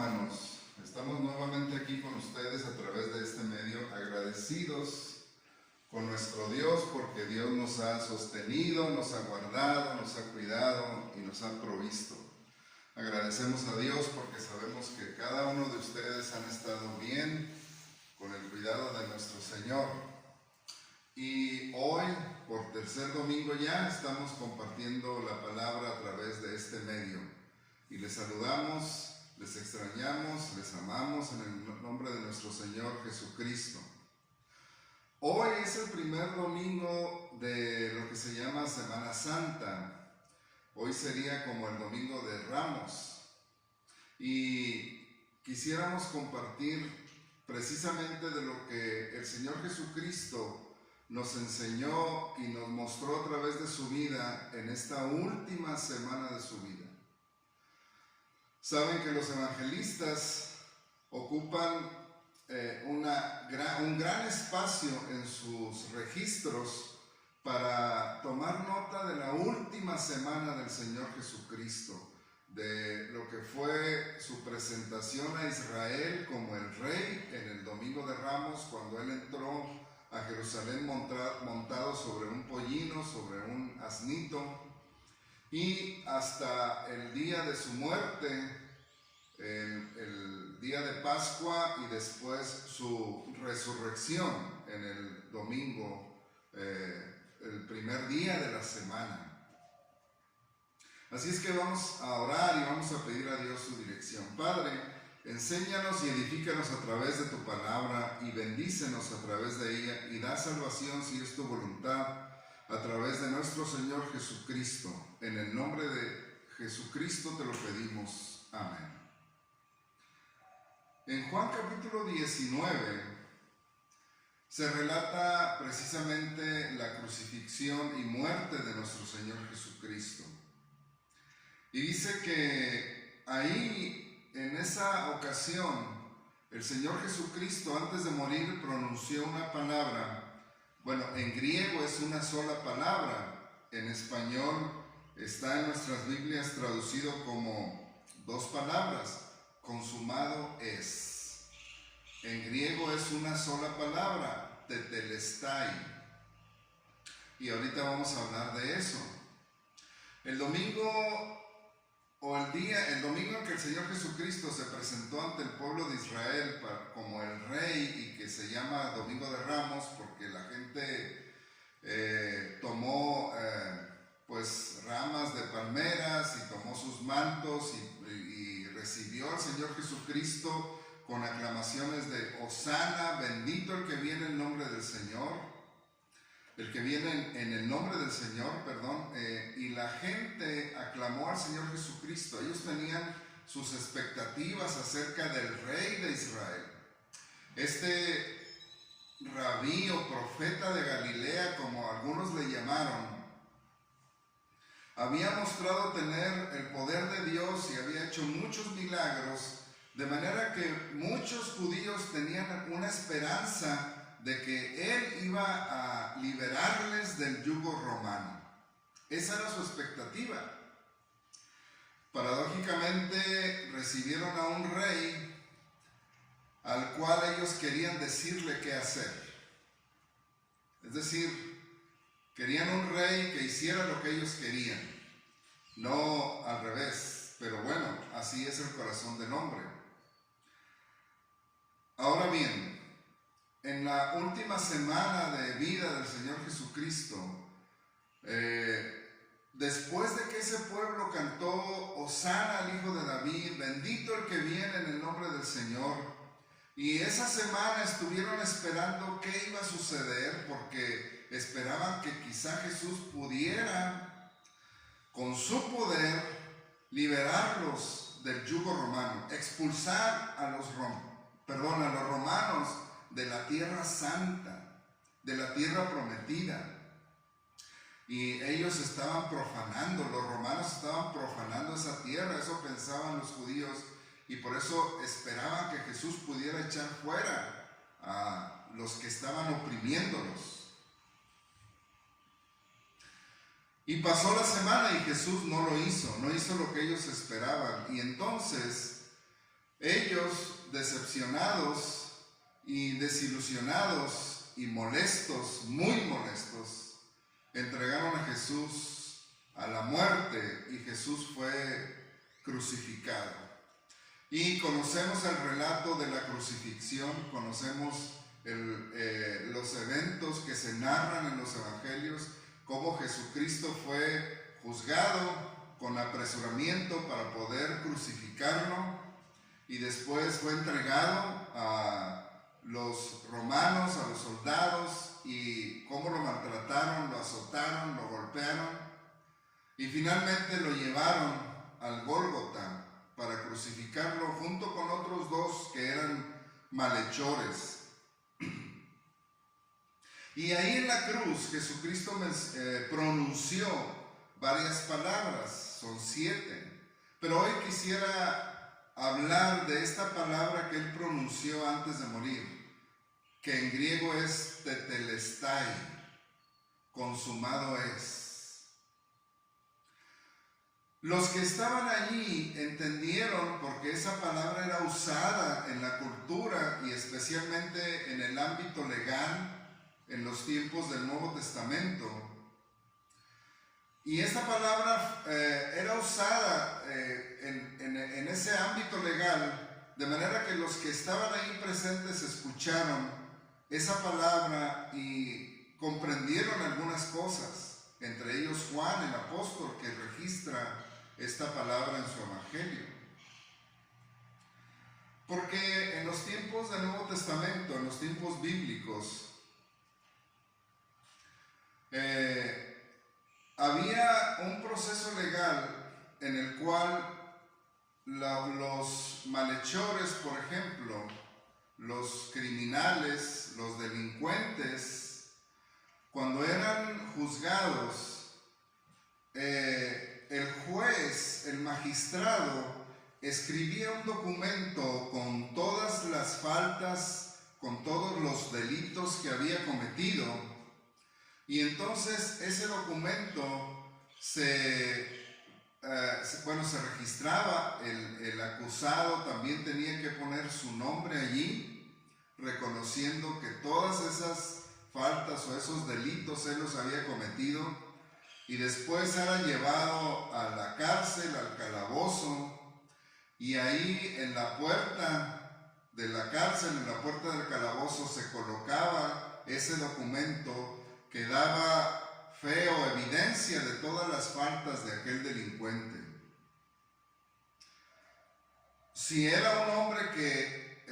hermanos, estamos nuevamente aquí con ustedes a través de este medio, agradecidos con nuestro Dios porque Dios nos ha sostenido, nos ha guardado, nos ha cuidado y nos ha provisto. Agradecemos a Dios porque sabemos que cada uno de ustedes han estado bien con el cuidado de nuestro Señor. Y hoy, por tercer domingo ya, estamos compartiendo la palabra a través de este medio. Y les saludamos, les extrañamos, les amamos en el nombre de nuestro Señor Jesucristo. Hoy es el primer domingo de lo que se llama Semana Santa. Hoy sería como el domingo de Ramos. Y quisiéramos compartir precisamente de lo que el Señor Jesucristo nos enseñó y nos mostró a través de su vida en esta última semana de su vida. Saben que los evangelistas ocupan un gran espacio en sus registros para tomar nota de la última semana del Señor Jesucristo, de lo que fue su presentación a Israel como el rey en el Domingo de Ramos, cuando él entró a Jerusalén montado sobre un pollino, sobre un asnito, y hasta el día de su muerte, el día de Pascua, y después su resurrección en el domingo, el primer día de la semana. Así es que vamos a orar y vamos a pedir a Dios su dirección. Padre, enséñanos y edifícanos a través de tu palabra y bendícenos a través de ella y da salvación si es tu voluntad a través de nuestro Señor Jesucristo. En el nombre de Jesucristo te lo pedimos. Amén. En Juan capítulo 19 se relata precisamente la crucifixión y muerte de nuestro Señor Jesucristo. Y dice que ahí, en esa ocasión, el Señor Jesucristo antes de morir pronunció una palabra. Bueno, en griego es una sola palabra, en español está en nuestras Biblias traducido como dos palabras, consumado es. En griego es una sola palabra, tetelestai. Y ahorita vamos a hablar de eso. El domingo en que el Señor Jesucristo se presentó ante el pueblo de Israel como el rey, y que se llama Domingo de Ramos porque la gente tomó pues ramas de palmeras y tomó sus mantos y recibió al Señor Jesucristo con aclamaciones de Hosana, bendito el que viene en nombre del Señor. El que viene en el nombre del Señor, y la gente aclamó al Señor Jesucristo. Ellos tenían sus expectativas acerca del rey de Israel. Este rabí o profeta de Galilea, como algunos le llamaron, había mostrado tener el poder de Dios y había hecho muchos milagros, de manera que muchos judíos tenían una esperanza de que él iba a liberarles del yugo romano. Esa era su expectativa. Paradójicamente recibieron a un rey al cual ellos querían decirle qué hacer. Es decir, querían un rey que hiciera lo que ellos querían, no al revés. Pero bueno, así es el corazón del hombre. Ahora bien, en la última semana de vida del Señor Jesucristo, después de que ese pueblo cantó Hosana al Hijo de David, bendito el que viene en el nombre del Señor, y esa semana estuvieron esperando qué iba a suceder, porque esperaban que quizá Jesús pudiera, con su poder, liberarlos del yugo romano, expulsar a los romanos de la tierra santa, de la tierra prometida. Y ellos estaban profanando, los romanos estaban profanando esa tierra, eso pensaban los judíos, y por eso esperaban que Jesús pudiera echar fuera a los que estaban oprimiéndolos. Y pasó la semana y Jesús no lo hizo, no hizo lo que ellos esperaban, y entonces ellos ellos, decepcionados y desilusionados y molestos, muy molestos, entregaron a Jesús a la muerte y Jesús fue crucificado. Y conocemos el relato de la crucifixión, conocemos los eventos que se narran en los evangelios, cómo Jesucristo fue juzgado con apresuramiento para poder crucificarlo y después fue entregado a los romanos, a los soldados, y cómo lo maltrataron, lo azotaron, lo golpearon y finalmente lo llevaron al Gólgota para crucificarlo junto con otros dos que eran malhechores. Y ahí en la cruz Jesucristo pronunció varias palabras, son 7, pero hoy quisiera hablar de esta palabra que él pronunció antes de morir, que en griego es tetelestai, consumado es. Los que estaban allí entendieron, porque esa palabra era usada en la cultura y especialmente en el ámbito legal en los tiempos del Nuevo Testamento. Y esta palabra era usada en ese ámbito legal, de manera que los que estaban ahí presentes escucharon esa palabra y comprendieron algunas cosas, entre ellos Juan, el apóstol, que registra esta palabra en su evangelio. Porque en los tiempos del Nuevo Testamento, en los tiempos bíblicos, había un proceso legal en el cual los malhechores, por ejemplo, los criminales, los delincuentes, cuando eran juzgados, el juez, el magistrado, escribía un documento con todas las faltas, con todos los delitos que había cometido, y entonces ese documento se registraba. El acusado también tenía que poner su nombre allí, reconociendo que todas esas faltas o esos delitos él los había cometido, y después era llevado a la cárcel, al calabozo, y ahí en la puerta de la cárcel, en la puerta del calabozo, se colocaba ese documento que daba fe o evidencia de todas las faltas de aquel delincuente. Si era un hombre que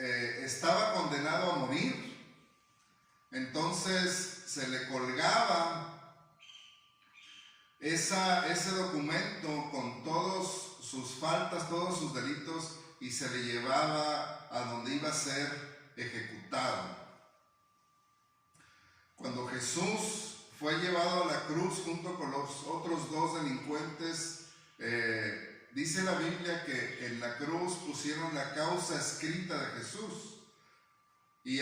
estaba condenado a morir, entonces se le colgaba ese documento con todas sus faltas, todos sus delitos, y se le llevaba a donde iba a ser ejecutado. Cuando Jesús fue llevado a la cruz junto con los otros dos delincuentes, dice la Biblia que en la cruz pusieron la causa escrita de Jesús, y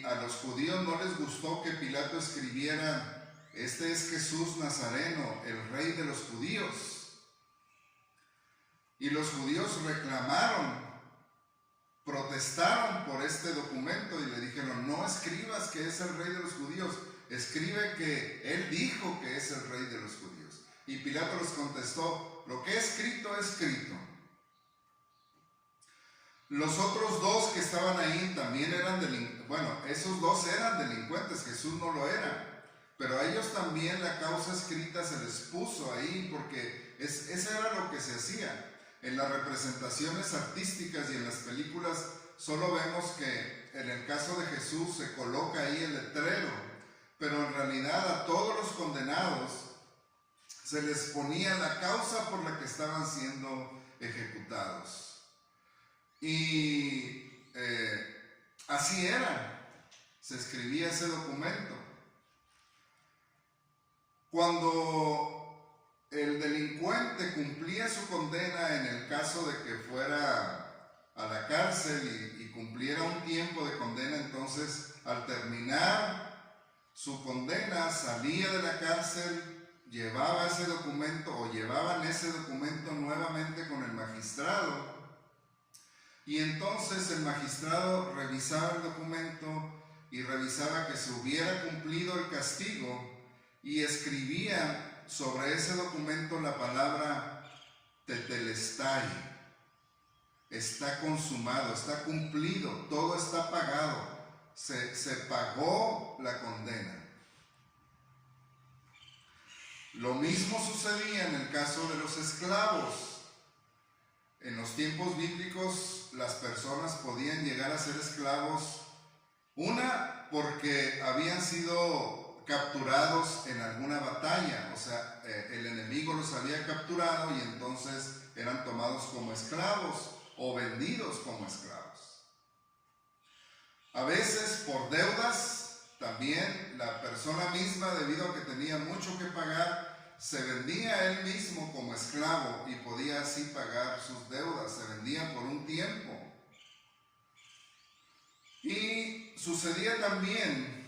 a los judíos no les gustó que Pilato escribiera: "Este es Jesús Nazareno, el rey de los judíos". Y los judíos reclamaron, protestaron por este documento y le dijeron: "No escribas que es el rey de los judíos, escribe que él dijo que es el rey de los judíos". Y Pilato les contestó: "Lo que he escrito, he escrito". Los otros dos que estaban ahí también eran esos dos eran delincuentes, Jesús no lo era, pero a ellos también la causa escrita se les puso ahí, porque eso era lo que se hacía. En las representaciones artísticas y en las películas solo vemos que en el caso de Jesús se coloca ahí el letrero, pero en realidad a todos los condenados se les ponía la causa por la que estaban siendo ejecutados. Y así era, se escribía ese documento. Cuando el delincuente cumplía su condena, en el caso de que fuera a la cárcel y cumpliera un tiempo de condena, entonces al terminar su condena salía de la cárcel, llevaba ese documento o llevaban ese documento nuevamente con el magistrado, Y entonces el magistrado revisaba el documento y revisaba que se hubiera cumplido el castigo y escribía sobre ese documento la palabra tetelestai. Está consumado, está cumplido, todo está pagado, se pagó la condena. Lo mismo sucedía en el caso de los esclavos. En los tiempos bíblicos las personas podían llegar a ser esclavos, una porque habían sido capturados en alguna batalla, o sea, el enemigo los había capturado y entonces eran tomados como esclavos o vendidos como esclavos. A veces por deudas, también la persona misma, debido a que tenía mucho que pagar, se vendía a él mismo como esclavo y podía así pagar sus deudas, se vendía por un tiempo. Y sucedía también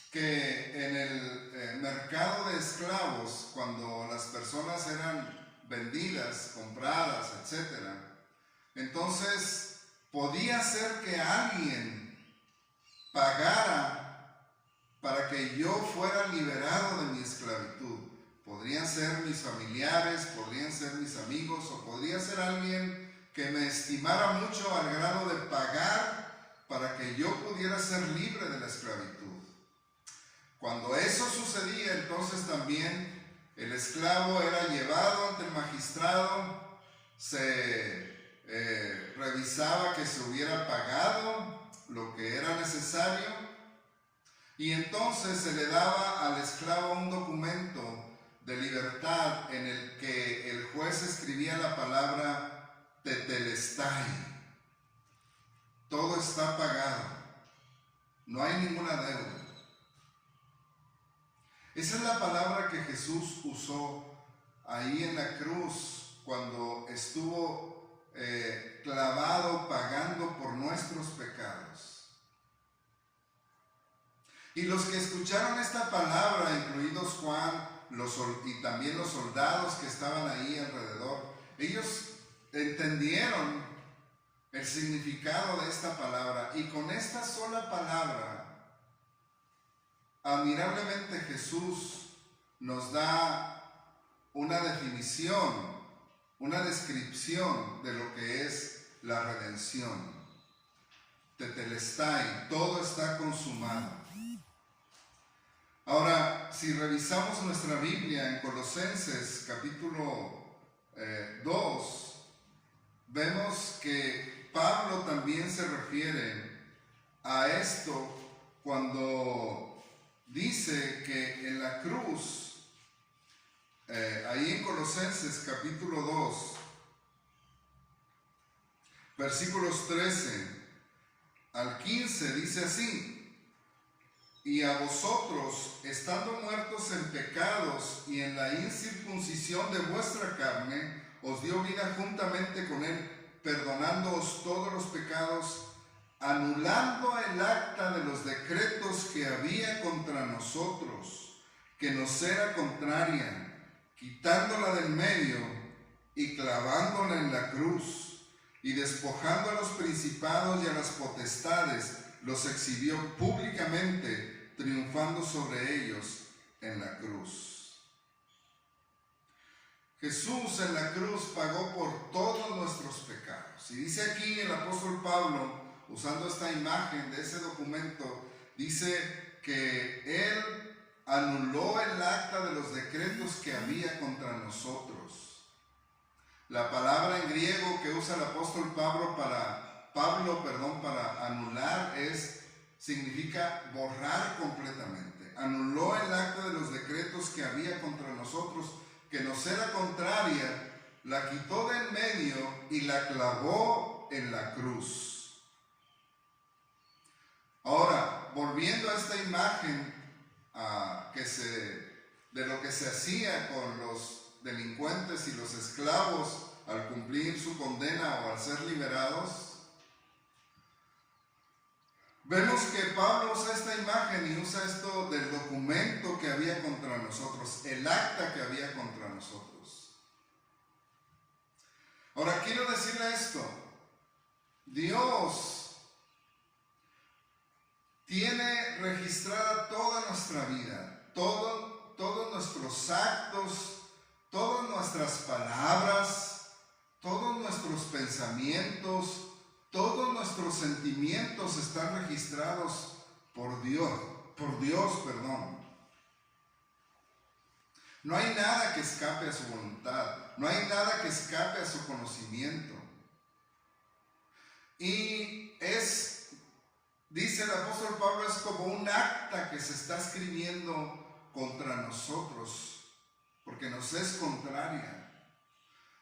que en el mercado de esclavos, cuando las personas eran vendidas, compradas, etc., entonces podía ser que alguien pagara para que yo fuera liberado de mi esclavitud. Podrían ser mis familiares, podrían ser mis amigos o podría ser alguien que me estimara mucho al grado de pagar para que yo pudiera ser libre de la esclavitud. Cuando eso sucedía, entonces también el esclavo era llevado ante el magistrado, se revisaba que se hubiera pagado lo que era necesario y entonces se le daba al esclavo un documento de libertad en el que el juez escribía la palabra tetelestai. Todo está pagado, no hay ninguna deuda. Esa es la palabra que Jesús usó ahí en la cruz cuando estuvo clavado pagando por nuestros pecados. Y los que escucharon esta palabra, incluidos Juan, y también los soldados que estaban ahí alrededor, ellos entendieron el significado de esta palabra y con esta sola palabra, admirablemente Jesús nos da una definición, una descripción de lo que es la redención. Tetelestai, todo está consumado. Ahora, si revisamos nuestra Biblia en Colosenses capítulo 2, vemos que Pablo también se refiere a esto cuando dice que en la cruz, ahí en Colosenses capítulo 2, versículos 13 al 15, dice así: y a vosotros, estando muertos en pecados y en la incircuncisión de vuestra carne, os dio vida juntamente con él, perdonándoos todos los pecados, anulando el acta de los decretos que había contra nosotros, que nos era contraria, quitándola del medio y clavándola en la cruz, y despojando a los principados y a las potestades, los exhibió públicamente, triunfando sobre ellos en la cruz. Jesús en la cruz pagó por todos nuestros pecados. Y dice aquí el apóstol Pablo, usando esta imagen de ese documento, dice que Él anuló el acta de los decretos que había contra nosotros. La palabra en griego que usa el apóstol Pablo para anular significa borrar completamente. Anuló el acta de los decretos que había contra nosotros, que nos era contraria, la quitó del medio y la clavó en la cruz. Ahora, volviendo a esta imagen de lo que se hacía con los delincuentes y los esclavos al cumplir su condena o al ser liberados, vemos que Pablo usa esta imagen y usa esto del documento que había contra nosotros, el acta que había contra nosotros. Ahora quiero decirle esto: Dios tiene registrada toda nuestra vida, todos nuestros actos, todas nuestras palabras, todos nuestros pensamientos, todos nuestros sentimientos están registrados por Dios, perdón. No hay nada que escape a su voluntad, no hay nada que escape a su conocimiento. Y dice el apóstol Pablo, es como un acta que se está escribiendo contra nosotros, porque nos es contraria.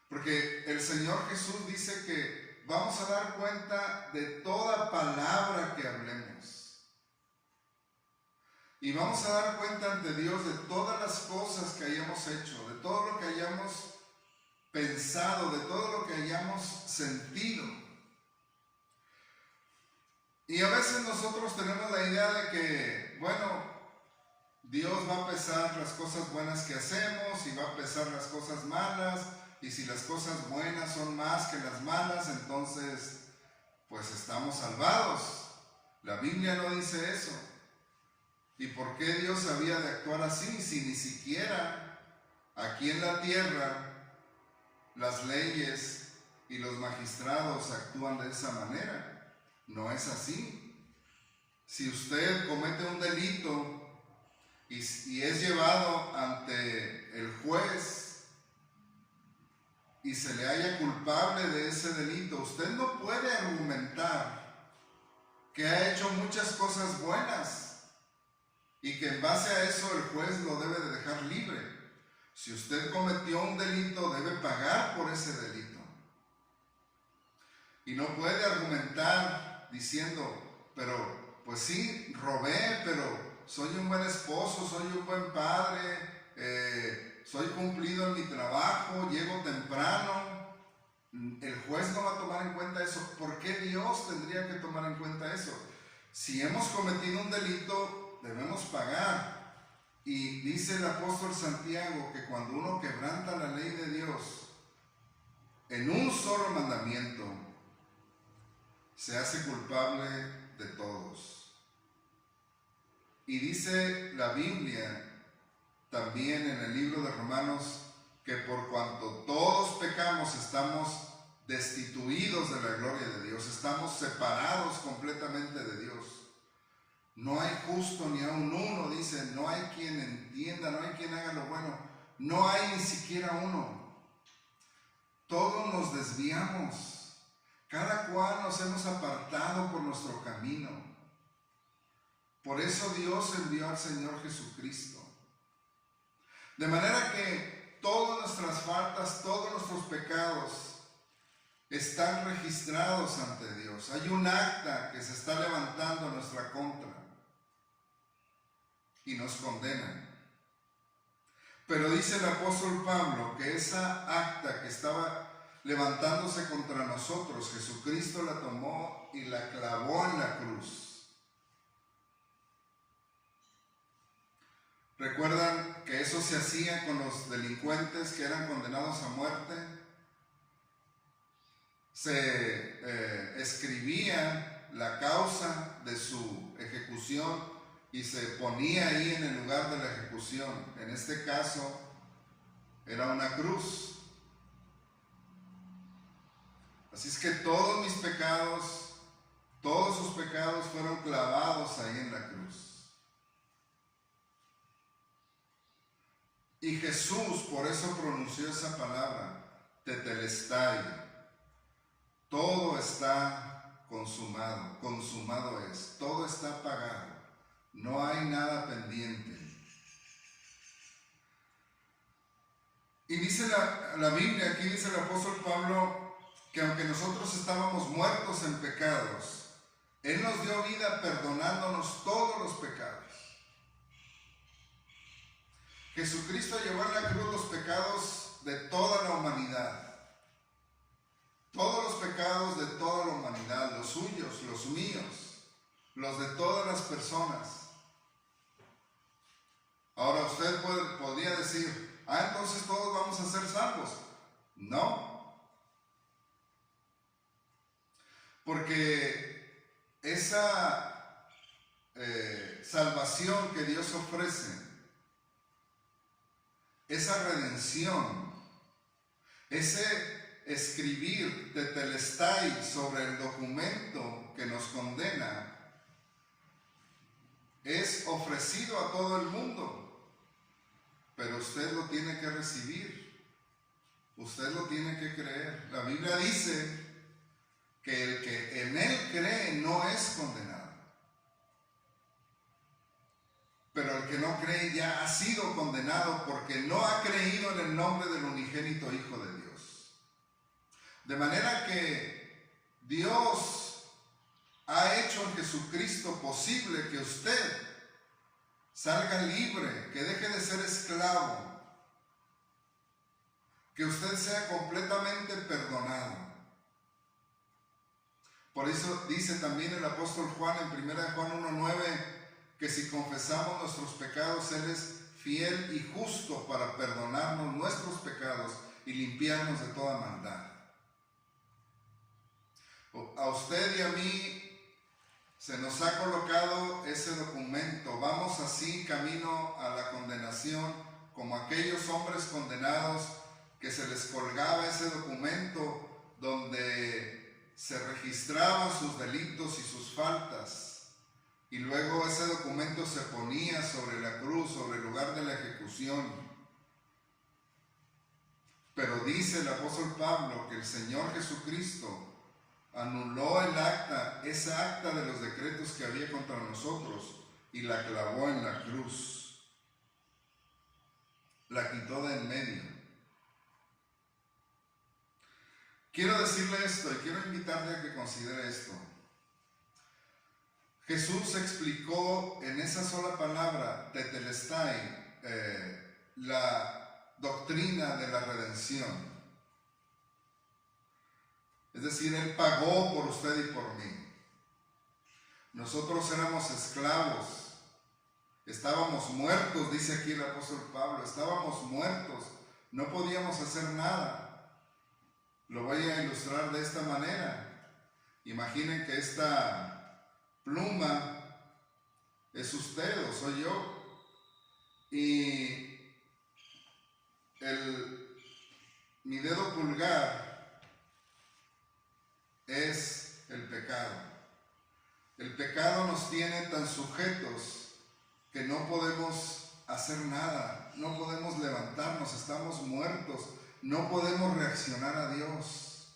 Porque el Señor Jesús dice que vamos a dar cuenta de toda palabra que hablemos. Y vamos a dar cuenta ante Dios de todas las cosas que hayamos hecho, de todo lo que hayamos pensado, de todo lo que hayamos sentido. Y a veces nosotros tenemos la idea de que, bueno, Dios va a pesar las cosas buenas que hacemos y va a pesar las cosas malas, y si las cosas buenas son más que las malas, entonces pues estamos salvados. La Biblia no dice eso. ¿Y por qué Dios había de actuar así si ni siquiera aquí en la tierra las leyes y los magistrados actúan de esa manera? No es así. Si usted comete un delito y es llevado ante el juez y se le halla culpable de ese delito, usted no puede argumentar que ha hecho muchas cosas buenas y que en base a eso el juez lo debe de dejar libre. Si usted cometió un delito, debe pagar por ese delito. Y no puede argumentar diciendo, pero pues sí, robé, pero soy un buen esposo, soy un buen padre, soy cumplido en mi trabajo, llego temprano. El juez no va a tomar en cuenta eso. ¿Por qué Dios tendría que tomar en cuenta eso? Si hemos cometido un delito, debemos pagar. Y dice el apóstol Santiago que cuando uno quebranta la ley de Dios en un solo mandamiento, se hace culpable de todos. Y dice la Biblia también en el libro de Romanos que por cuanto todos pecamos estamos destituidos de la gloria de Dios, estamos separados completamente de Dios. No hay justo ni aun uno, dice, no hay quien entienda, no hay quien haga lo bueno, no hay ni siquiera uno. Todos nos desviamos, cada cual nos hemos apartado por nuestro camino. Por eso Dios envió al Señor Jesucristo. De manera que todas nuestras faltas, todos nuestros pecados están registrados ante Dios. Hay un acta que se está levantando en nuestra contra y nos condenan. Pero dice el apóstol Pablo que esa acta que estaba levantándose contra nosotros, Jesucristo la tomó y la clavó en la cruz. ¿Recuerdan que eso se hacía con los delincuentes que eran condenados a muerte? Se escribía la causa de su ejecución y se ponía ahí en el lugar de la ejecución. En este caso era una cruz. Así es que todos mis pecados, todos sus pecados fueron clavados ahí en la cruz. Y Jesús por eso pronunció esa palabra, tetelestai. Todo está consumado, consumado es, todo está pagado. No hay nada pendiente. Y dice la Biblia, aquí dice el apóstol Pablo, que aunque nosotros estábamos muertos en pecados, Él nos dio vida perdonándonos todos los pecados. Jesucristo llevó en la cruz los pecados de toda la humanidad. Todos los pecados de toda la humanidad, los suyos, los míos, los de todas las personas. Ahora usted podría decir, entonces todos vamos a ser salvos. No. Porque esa salvación que Dios ofrece, esa redención, ese escribir tetelestai sobre el documento que nos condena, es ofrecido a todo el mundo, pero usted lo tiene que recibir, usted lo tiene que creer. La Biblia dice que el que en él cree no es condenado, pero el que no cree ya ha sido condenado porque no ha creído en el nombre del unigénito Hijo de Dios. De manera que Dios ha hecho en Jesucristo posible que usted salga libre, que deje de ser esclavo, que usted sea completamente perdonado. Por eso dice también el apóstol Juan en 1 Juan 1:9 que si confesamos nuestros pecados, Él es fiel y justo para perdonarnos nuestros pecados y limpiarnos de toda maldad. A usted y a mí se nos ha colocado ese documento. Vamos así camino a la condenación, como aquellos hombres condenados que se les colgaba ese documento donde se registraban sus delitos y sus faltas. Y luego ese documento se ponía sobre la cruz, sobre el lugar de la ejecución. Pero dice el apóstol Pablo que el Señor Jesucristo anuló el acta, esa acta de los decretos que había contra nosotros, y la clavó en la cruz. La quitó de en medio. Quiero decirle esto y quiero invitarle a que considere esto. Jesús explicó en esa sola palabra, tetelestai, la doctrina de la redención. Es decir, Él pagó por usted y por mí. Nosotros éramos esclavos, estábamos muertos, dice aquí el apóstol Pablo, estábamos muertos, no podíamos hacer nada. Lo voy a ilustrar de esta manera. Imaginen que esta pluma es usted o soy yo, y mi dedo pulgar es el pecado. El pecado nos tiene tan sujetos que no podemos hacer nada, no podemos levantarnos, estamos muertos, no podemos reaccionar a Dios.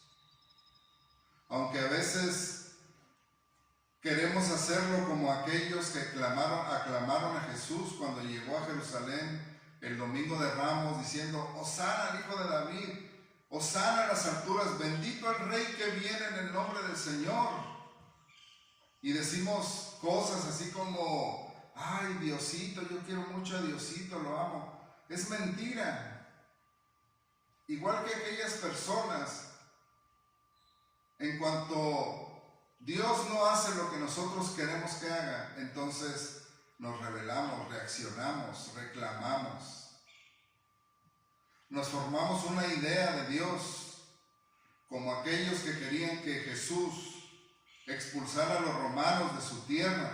Aunque a veces queremos hacerlo como aquellos que aclamaron a Jesús cuando llegó a Jerusalén el domingo de Ramos, diciendo: Hosana al Hijo de David, Hosana a las alturas, bendito el Rey que viene en el nombre del Señor. Y decimos cosas así como: ay, Diosito, yo quiero mucho a Diosito, lo amo. Es mentira. Igual que aquellas personas, en cuanto Dios no hace lo que nosotros queremos que haga, entonces nos rebelamos, reaccionamos, reclamamos. Nos formamos una idea de Dios, como aquellos que querían que Jesús expulsara a los romanos de su tierra.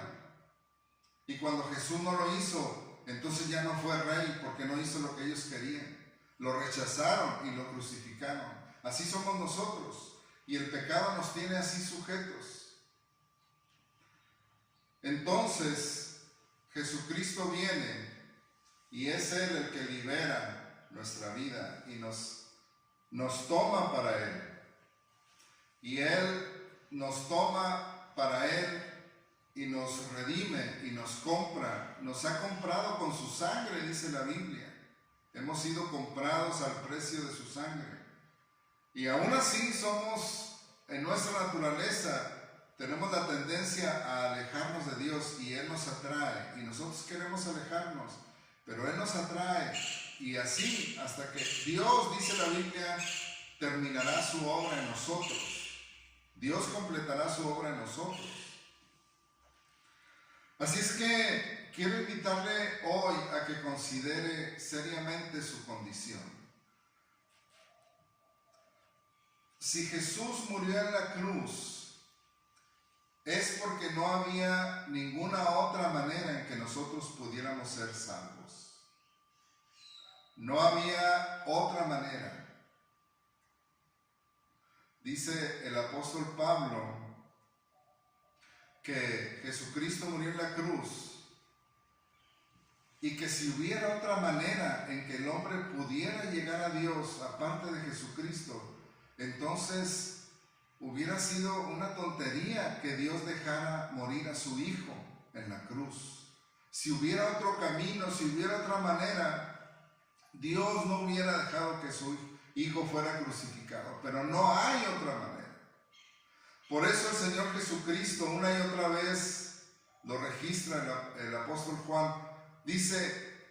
Y cuando Jesús no lo hizo, entonces ya no fue rey, porque no hizo lo que ellos querían. Lo rechazaron y lo crucificaron. Así somos nosotros. Y el pecado nos tiene así sujetos. Entonces, Jesucristo viene y es Él el que libera nuestra vida y nos toma para Él. Y Él nos toma para Él y nos redime y nos compra. Nos ha comprado con su sangre, dice la Biblia. Hemos sido comprados al precio de su sangre. Y aún así somos, en nuestra naturaleza, tenemos la tendencia a alejarnos de Dios y Él nos atrae. Y nosotros queremos alejarnos, pero Él nos atrae. Y así, hasta que Dios, dice la Biblia, terminará su obra en nosotros. Dios completará su obra en nosotros. Así es que quiero invitarle hoy a que considere seriamente su condición. Si Jesús murió en la cruz es porque no había ninguna otra manera en que nosotros pudiéramos ser salvos. No había otra manera. Dice el apóstol Pablo que Jesucristo murió en la cruz y que si hubiera otra manera en que el hombre pudiera llegar a Dios aparte de Jesucristo, entonces hubiera sido una tontería que Dios dejara morir a su Hijo en la cruz. Si hubiera otro camino, si hubiera otra manera, Dios no hubiera dejado que su Hijo fuera crucificado, pero no hay otra manera. Por eso el Señor Jesucristo una y otra vez lo registra el apóstol Juan, dice: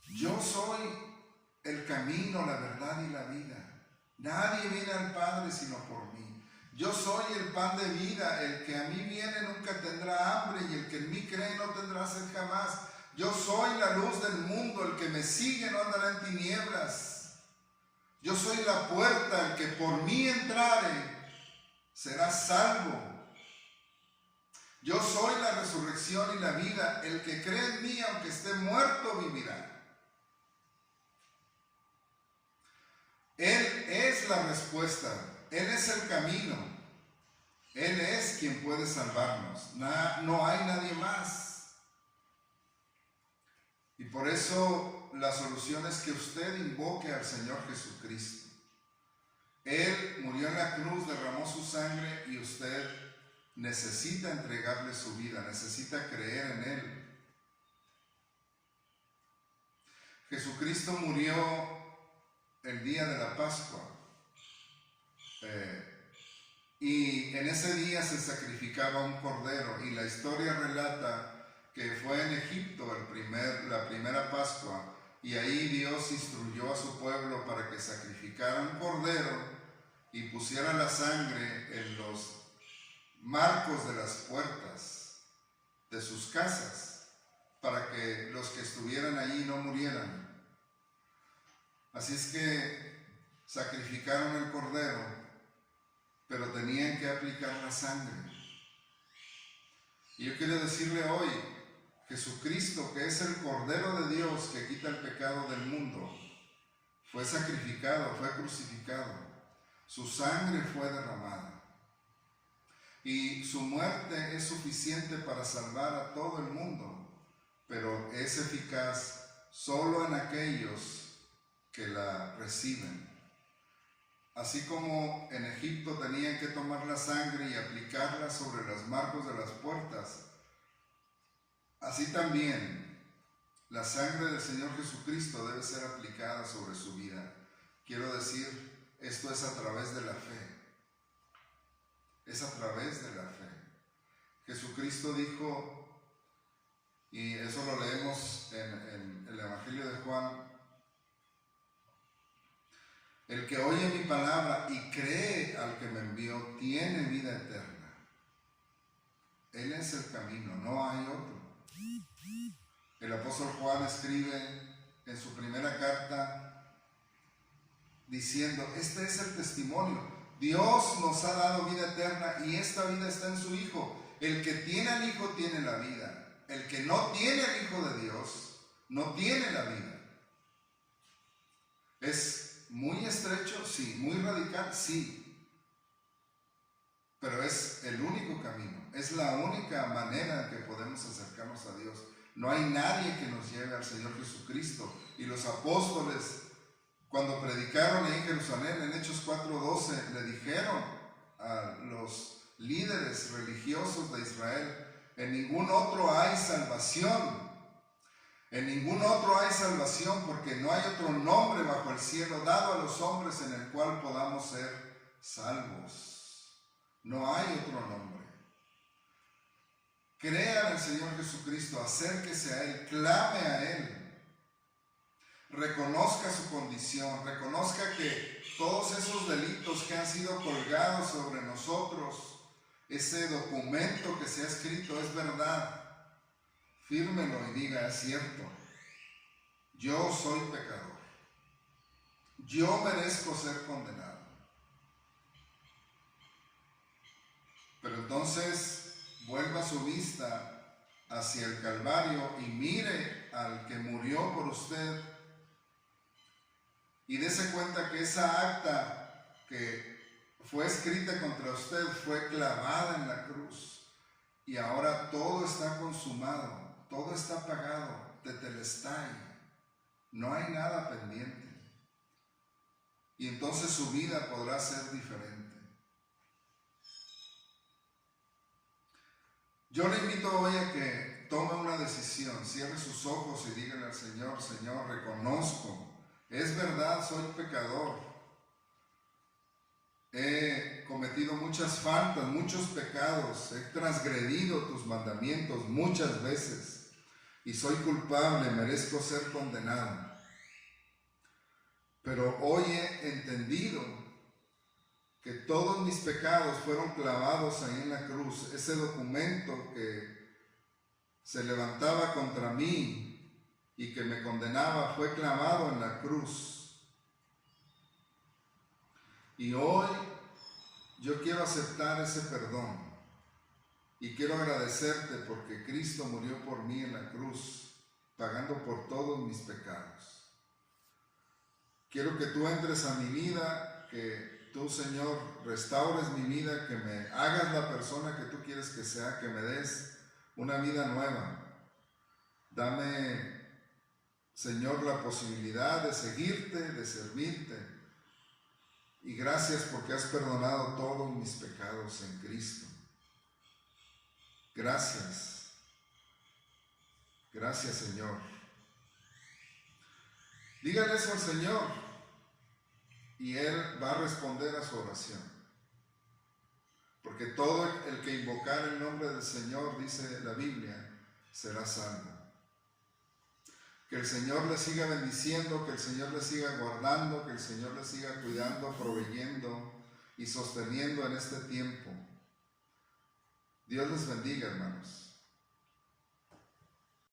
yo soy el camino, la verdad y la vida. Nadie viene al Padre sino por mí. Yo soy el pan de vida, el que a mí viene nunca tendrá hambre y el que en mí cree no tendrá sed jamás. Yo soy la luz del mundo, el que me sigue no andará en tinieblas. Yo soy la puerta, el que por mí entrare será salvo. Yo soy la resurrección y la vida, el que cree en mí aunque esté muerto vivirá. Él es la respuesta, Él es el camino, Él es quien puede salvarnos, no hay nadie más. Y por eso la solución es que usted invoque al Señor Jesucristo. Él murió en la cruz, derramó su sangre y usted necesita entregarle su vida, necesita creer en Él. Jesucristo murió el día de la Pascua y en ese día se sacrificaba un cordero, y la historia relata que fue en Egipto la primera Pascua, y ahí Dios instruyó a su pueblo para que sacrificara un cordero y pusiera la sangre en los marcos de las puertas de sus casas para que los que estuvieran allí no murieran. Así es que sacrificaron el cordero, pero tenían que aplicar la sangre. Y yo quiero decirle hoy, Jesucristo, que es el Cordero de Dios que quita el pecado del mundo, fue sacrificado, fue crucificado. Su sangre fue derramada. Y su muerte es suficiente para salvar a todo el mundo, pero es eficaz solo en aquellos que la reciben. Así como en Egipto tenían que tomar la sangre y aplicarla sobre los marcos de las puertas, así también la sangre del Señor Jesucristo debe ser aplicada sobre su vida. Quiero decir, esto es a través de la fe. Es a través de la fe. Jesucristo dijo, y eso lo leemos en el Evangelio de Juan: el que oye mi palabra y cree al que me envió tiene vida eterna. Él es el camino, no hay otro. El apóstol Juan escribe en su primera carta diciendo: este es el testimonio. Dios nos ha dado vida eterna y esta vida está en su Hijo. El que tiene al Hijo tiene la vida. El que no tiene al Hijo de Dios no tiene la vida. ¿Es muy estrecho? Sí. ¿Muy radical? Sí. Pero es el único camino. Es la única manera en que podemos acercarnos a Dios. No hay nadie que nos lleve al Señor Jesucristo. Y los apóstoles, cuando predicaron ahí en Jerusalén, en Hechos 4:12, le dijeron a los líderes religiosos de Israel: en ningún otro hay salvación. En ningún otro hay salvación, porque no hay otro nombre bajo el cielo dado a los hombres en el cual podamos ser salvos. No hay otro nombre. Crea en el Señor Jesucristo, acérquese a Él, clame a Él. Reconozca su condición, reconozca que todos esos delitos que han sido colgados sobre nosotros, ese documento que se ha escrito es verdad. Fírmelo y diga: es cierto, yo soy pecador, yo merezco ser condenado. Pero entonces vuelva su vista hacia el Calvario y mire al que murió por usted y dése cuenta que esa acta que fue escrita contra usted fue clavada en la cruz y ahora todo está consumado, todo está pagado, tetelestai, no hay nada pendiente. Y entonces su vida podrá ser diferente. Yo le invito hoy a que tome una decisión, cierre sus ojos y dígale al Señor: Señor, reconozco, es verdad, soy pecador. He cometido muchas faltas, muchos pecados, he transgredido tus mandamientos muchas veces y soy culpable, merezco ser condenado. Pero hoy he entendido que todos mis pecados fueron clavados ahí en la cruz. Ese documento que se levantaba contra mí y que me condenaba fue clavado en la cruz. Y hoy yo quiero aceptar ese perdón y quiero agradecerte porque Cristo murió por mí en la cruz, pagando por todos mis pecados. Quiero que tú entres a mi vida, que tú, Señor, restaures mi vida, que me hagas la persona que tú quieres que sea, que me des una vida nueva. Dame, Señor, la posibilidad de seguirte, de servirte. Y gracias porque has perdonado todos mis pecados en Cristo. Gracias. Gracias, Señor. Dígale eso al Señor y Él va a responder a su oración. Porque todo el que invocar el nombre del Señor, dice la Biblia, será salvo. Que el Señor le siga bendiciendo, que el Señor le siga guardando, que el Señor le siga cuidando, proveyendo y sosteniendo en este tiempo. Dios les bendiga, hermanos.